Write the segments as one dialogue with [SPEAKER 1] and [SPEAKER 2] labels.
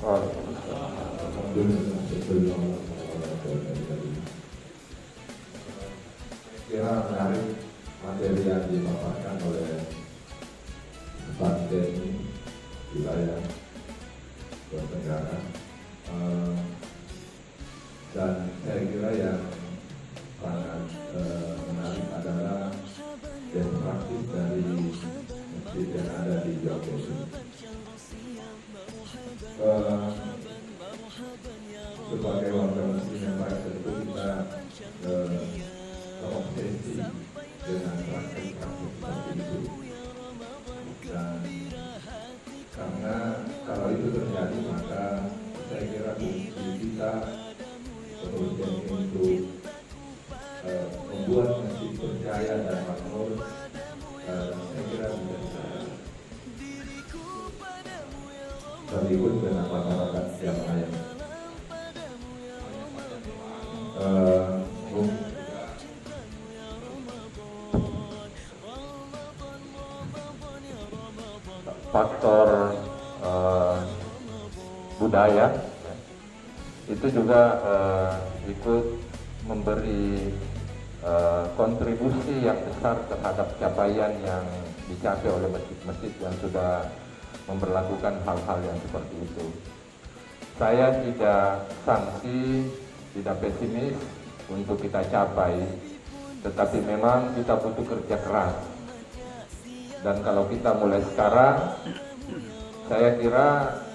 [SPEAKER 1] Oh,
[SPEAKER 2] kira menarik materi yang dipaparkan oleh Bante wilayah bernegara, dan saya kira yang sangat menarik adalah best practice dari masjid yang ada di Jawa Timur. Sebagai warga muslim yang baik tentu kita terobsesi dengan praktik-praktik seperti itu, dan karena kalau itu terjadi maka saya kira fungsi kita kemudian untuk membuat masjid percaya dan makmur, saya kira bisa terikut dengan masyarakat yang lain.
[SPEAKER 1] Faktor budaya itu juga ikut memberi kontribusi yang besar terhadap capaian yang dicapai oleh masjid-masjid yang sudah memberlakukan hal-hal yang seperti itu. Saya tidak sangsi, tidak pesimis untuk kita capai, tetapi memang kita butuh kerja keras. Dan kalau kita mulai sekarang, saya kira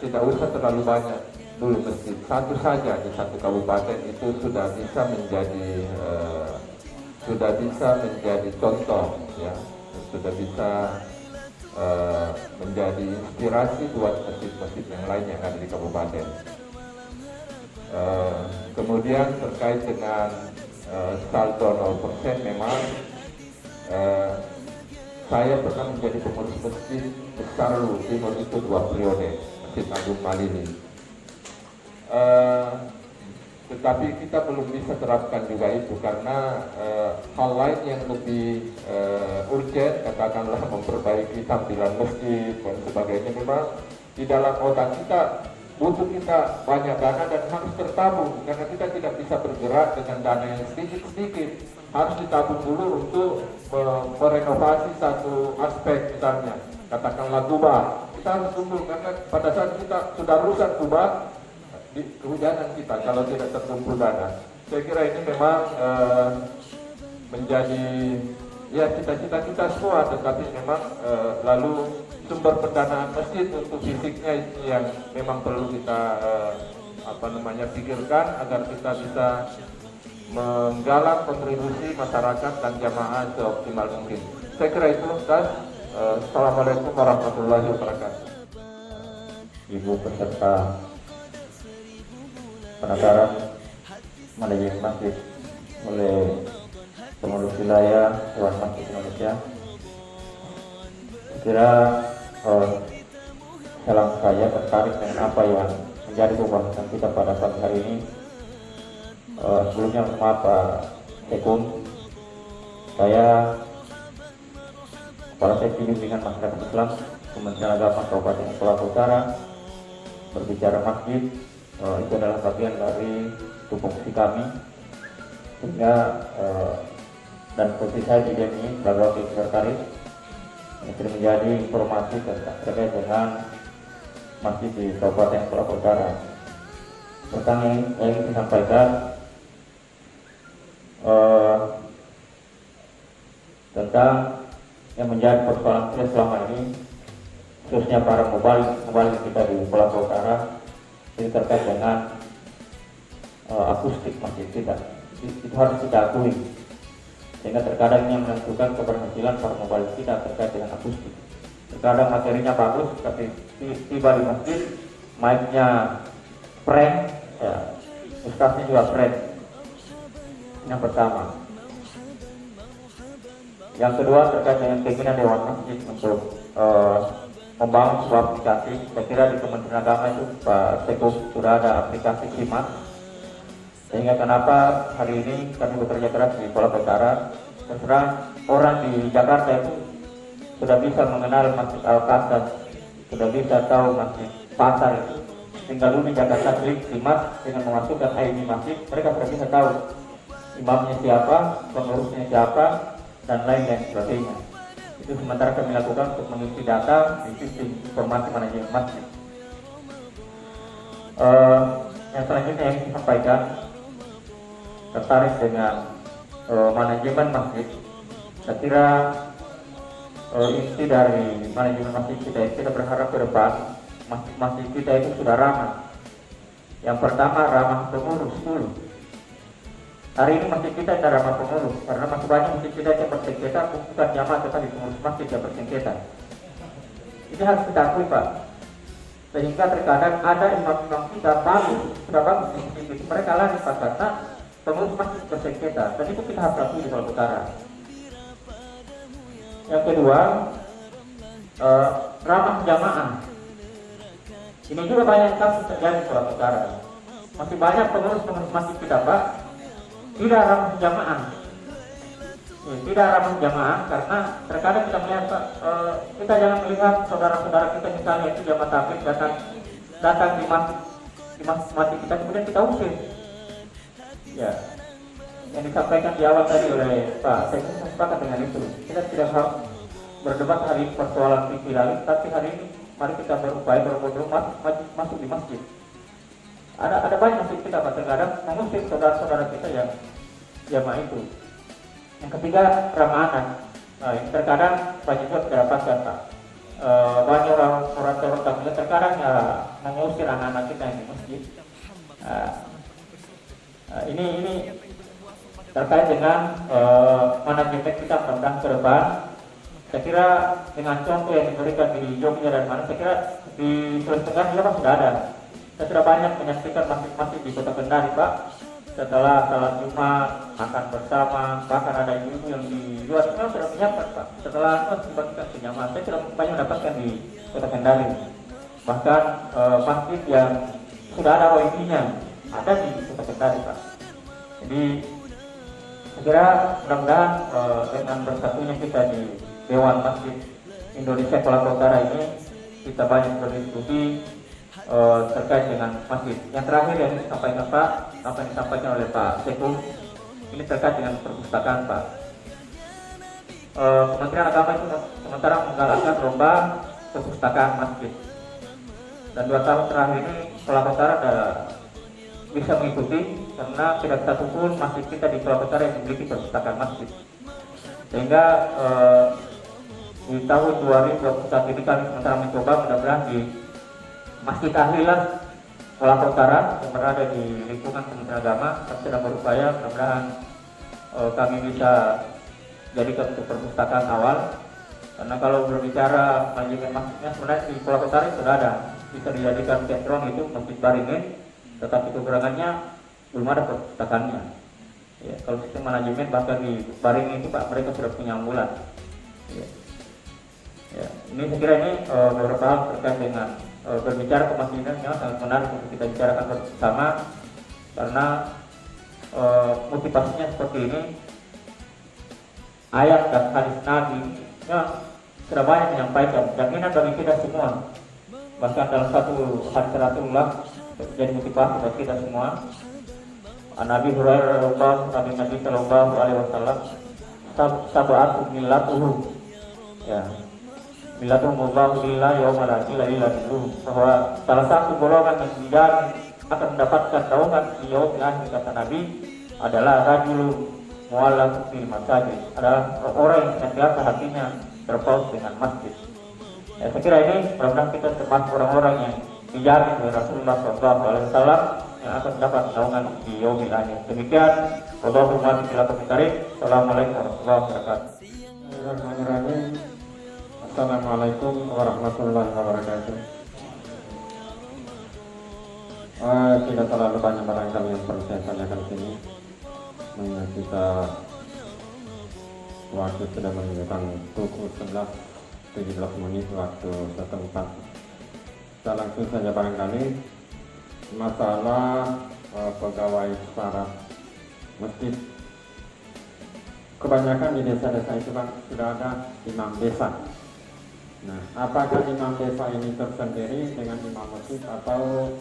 [SPEAKER 1] tidak usah terlalu banyak dulu masjid. Satu saja di satu kabupaten itu sudah bisa menjadi contoh, ya, sudah bisa menjadi inspirasi buat masjid-masjid yang lain yang ada di kabupaten. Kemudian terkait dengan saldo 0%, memang saya pernah menjadi pengurus masjid besar Timur itu 2 periode, Masjid Agung Malini. Tetapi kita belum bisa terapkan juga itu karena hal lain yang lebih urgent, katakanlah memperbaiki tampilan masjid dan sebagainya, memang di dalam otak kita butuh kita banyak dana dan harus tertabung, karena kita tidak bisa bergerak dengan dana yang sedikit-sedikit. Harus ditabung dulu untuk merenovasi satu aspek, misalnya katakanlah kubah. Kita harus tunggu karena pada saat kita sudah rusak kubah, di kehujanan kita kalau tidak terkumpul dana. Saya kira ini memang menjadi ya cita-cita kita semua, tetapi memang lalu sumber pendanaan masjid untuk fisiknya yang memang perlu kita pikirkan agar kita bisa menggalang kontribusi masyarakat dan jamaah seoptimal mungkin. Saya kira itu, Ustaz. Assalamualaikum warahmatullahi wabarakatuh.
[SPEAKER 3] Ibu peserta penataran manajemen masjid oleh pengurus wilayah Dewan Masjid Indonesia, kira salam saya tertarik dengan apa yang menjadi pembahasan kita pada pagi hari ini. Sebelumnya maaf Pak Sekung, saya Kepala Seksi Bimbingan Masyarakat Islam Kementerian Agama Kabupaten Kepulauan Utara. Berbicara masjid itu adalah bagian dari tupoksi kami, sehingga dan posisi saya di ini sebagai wakil sekretaris yang menjadi informasi terkait dengan masjid di Kabupaten Kepulauan Utara. Pertama yang ingin disampaikan tentang yang menjadi persoalan kita selama ini, khususnya para mubalik kita di Kepulauan Utara, ini terkait dengan akustik masjid kita. Itu harus kita akui, sehingga terkadang yang menentukan keberhasilan para mubalik kita terkait dengan akustik. Terkadang materinya bagus, tapi tiba di masjid mic-nya prank, ya, ustaznya juga prank. Yang pertama. Yang kedua terkait dengan keinginan Dewan Masjid untuk membangun sebuah aplikasi. Saya kira di Kementerian Agama itu Pak Sekuf sudah ada aplikasi Khimat, sehingga kenapa hari ini kami bekerja keras di Kepulauan Utara. Terserah orang di Jakarta itu sudah bisa mengenal Masjid Al-Qasas, sudah bisa tahu Masjid Pasar itu, tinggal dulu menjaga tablik simat dengan memasukkan ID masjid, mereka sudah bisa tahu imamnya siapa, pengurusnya siapa, dan lain-lain sebagainya. Itu sementara kami lakukan untuk mengisi data di sistem informasi manajemen masjid. Yang selanjutnya yang disampaikan tertarik dengan manajemen masjid. Saya kira inti dari manajemen masjid kita berharap ke depan masjid kita itu sudah ramah. Yang pertama ramah pengurus dulu. Hari ini masjid kita tidak ramah pengurus karena masih banyak masjid kita yang bersengketa, bukan jamaah tetapi pengurus masjid yang bersengketa. Ini harus kita akui, Pak. Sehingga terkadang ada imam-imam kita sudah bagus di masjid itu, mereka lari Pak karena pengurus masjid bersengketa. Dan itu kita harus akui di Sulawesi Utara. Yang kedua, ramah jamaah. Ini juga banyak kasus terjadi di Sulawesi Utara. Masih banyak pengurus masjid kita, Pak, tidak ramah jamaah. Tidak ramah jamaah karena terkadang kita melihat, Pak, kita jangan melihat saudara-saudara kita misalnya itu jamaah tabligh datang di masjid kita kemudian kita usir. Ya, yang disampaikan di awal tadi oleh Pak, saya sepakat dengan itu. Kita tidak harus berdebat hari persoalan fikih lalu, tapi hari ini mari kita berupaya berbondong masuk di masjid. Ada banyak masjid kita Pak, terkadang mengusir saudara-saudara kita yang jamaah itu. Yang ketiga, ramahan. Nah, yang terkadang banyak juga kita dapatkan Pak. Banyak orang tamu terkadang mengusir anak-anak kita yang di masjid. Ini terkait dengan manajemen kita mudah-mudahan ke depan. Saya kira dengan contoh yang diberikan di Jogja dan mana, saya kira di Sulawesi Tengah juga sudah ada. Saya sudah banyak menyaksikan masjid-masjid di Kota Kendari, Pak. Setelah salat Jumat, makan bersama, bahkan ada ibu-ibu yang di luar sana sudah menyiapkan, Pak. Setelah itu dibagikan ke jamaah, saya sudah banyak mendapatkan di Kota Kendari. Bahkan masjid yang sudah ada OID-nya ada di Kota Kendari, Pak. Jadi saya kira mudah-mudahan dengan bersatunya kita di Dewan Masjid Indonesia Sulawesi Utara ini kita banyak berdiskusi terkait dengan masjid. Yang terakhir yang disampaikan Pak, apa yang disampaikan oleh Pak Sekum, ini terkait dengan perpustakaan Pak. Kementerian Agama itu sementara menggalakkan lomba perpustakaan masjid. Dan 2 tahun terakhir ini Sulawesi Utara ada bisa mengikuti karena tidak satupun masjid kita di Sulawesi Utara yang memiliki perpustakaan masjid. Sehingga di tahun 2021 ini kami sementara mencoba mudah-mudahan di Masjid Ahlilah Sulawesi Utara yang berada di lingkungan Kementerian Agama, kami sedang berupaya mudah-mudahan kami bisa jadikan untuk perpustakaan awal. Karena kalau berbicara manajemen masjidnya sebenarnya di Sulawesi Utara sudah ada, bisa dijadikan sentrum itu Masjid Baringin, tetapi kekurangannya belum ada perpustakaannya. Ya, kalau sistem manajemen bahkan di Baringin itu Pak, mereka sudah punya ambulan. Ya, ini saya kira ini beberapa hal terkait dengan berbicara kemasjidan yang sangat menarik untuk kita bicarakan bersama karena motivasinya seperti ini. Ayat dan hadis Nabi sudah banyak menyampaikan jaminan bagi kita semua. Bahkan dalam satu hadis Rasulullah jadi motivasi bagi kita semua. Nabi Hurairah radhiyallahu anhu, Nabi sallallahu alaihi wasallam, sab'atu millatuhu. Ya. Millatuhu mubah lillah yaumal akhir ila dulu, bahwa salah satu golongan yang tidak akan mendapatkan naungan di yaumil akhir kata Nabi adalah rajulun mu'allaq fil masajid, adalah orang yang senantiasa hatinya terpaut dengan masjid. Ya, saya kira ini mudah-mudahan kita termasuk orang-orang yang dijamin oleh Rasulullah SAW yang akan mendapat naungan di yaumil akhir. Demikian, Allahumma Assalamualaikum warahmatullahi wabarakatuh.
[SPEAKER 1] Assalamualaikum warahmatullahi wabarakatuh. Tidak terlalu banyak barangkali yang perlu saya tanyakan di sini, mengingat kita waktu sudah menunjukkan pukul 11:17 menit waktu setempat. Kita langsung saja barangkali masalah pegawai syarat masjid. Kebanyakan di desa-desa itu kan sudah ada imam desa. Nah, apakah imam desa ini tersendiri dengan imam masjid atau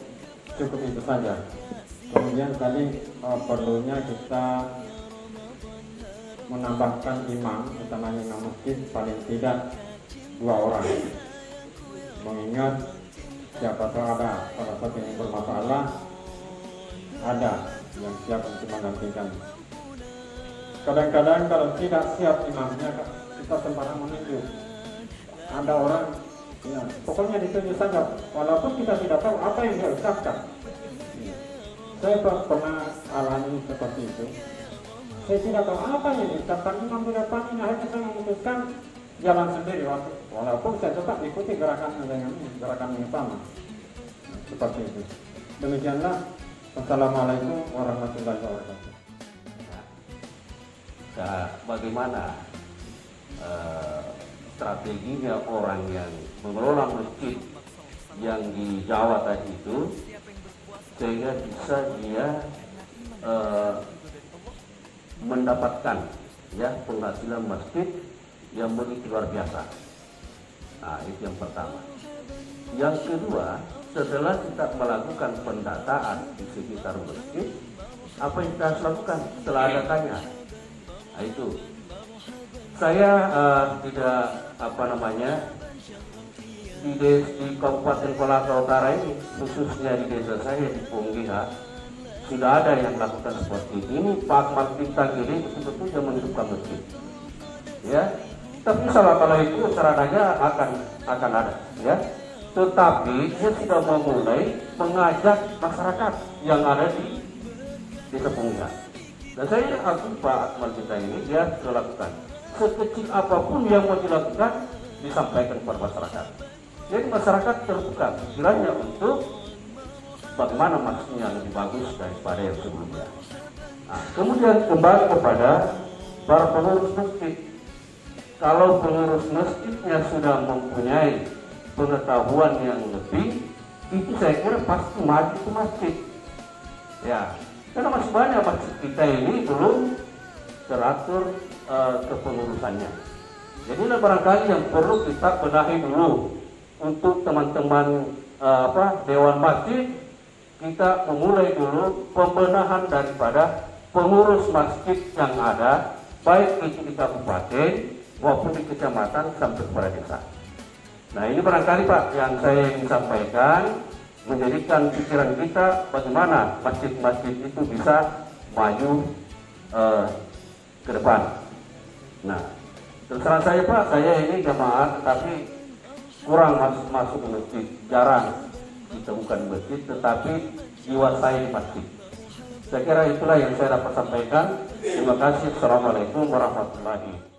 [SPEAKER 4] cukup itu saja. Kemudian tadi perlunya kita menambahkan imam, utamanya imam masjid paling tidak 2 orang. Mengingat siapa tahu ada salah satu yang bermasalah, ada yang siap untuk menggantikan. Kadang-kadang kalau tidak siap imamnya, kita sembarang menunjuk. Ada orang, ya, pokoknya ditunjuk saja, walaupun kita tidak tahu apa yang dia ucapkan. Saya pernah alami seperti itu. Saya tidak tahu apa yang diucapkan imam di depan ini, akhirnya saya memutuskan jalan sendiri, walaupun saya tetap ikuti gerakan yang sama. Seperti itu. Demikianlah. Assalamualaikum warahmatullahi wabarakatuh.
[SPEAKER 5] Nah, bagaimana strateginya orang yang mengelola masjid yang di Jawa tadi itu sehingga bisa dia mendapatkan ya penghasilan masjid yang begitu luar biasa. Nah, itu yang pertama. Yang kedua, setelah kita melakukan pendataan di sekitar masjid, apa yang kita harus lakukan setelah datanya? Nah, itu saya tidak di Kabupaten Kolaka Utara ini, khususnya di desa saya di Punggiha, sudah ada yang melakukan seperti ini. Pak Martin Tagiri betul-betul yang menghidupkan masjid, ya. Tapi salah kalau itu sarananya akan ada, ya. Tetapi dia sudah memulai mengajak masyarakat yang ada di desa Punggiha. Dan saya akui Pak Akmal kita ini dia sudah lakukan. Sekecil apapun yang mau dilakukan disampaikan kepada masyarakat. Jadi masyarakat terbuka pikirannya untuk bagaimana masjidnya lebih bagus daripada yang sebelumnya. Nah, kemudian kembali kepada para pengurus masjid. Kalau pengurus masjidnya sudah mempunyai pengetahuan yang lebih, itu saya kira pasti maju ke masjid. Ya, karena masih banyak masjid kita ini belum teratur kepengurusannya. Jadi ini barangkali yang perlu kita benahi dulu untuk teman-teman Dewan Masjid. Kita memulai dulu pembenahan daripada pengurus masjid yang ada, baik itu di kabupaten maupun di kecamatan sampai kepada desa. Nah, ini barangkali Pak yang saya ingin sampaikan, menjadikan pikiran kita bagaimana masjid-masjid itu bisa maju ke depan. Nah, terus terang saya Pak, saya ini jamaah tetapi kurang masuk ke masjid, jarang ditemukan di masjid, tetapi jiwa saya di masjid. Saya kira itulah yang saya dapat sampaikan. Terima kasih. Assalamualaikum warahmatullahi wabarakatuh.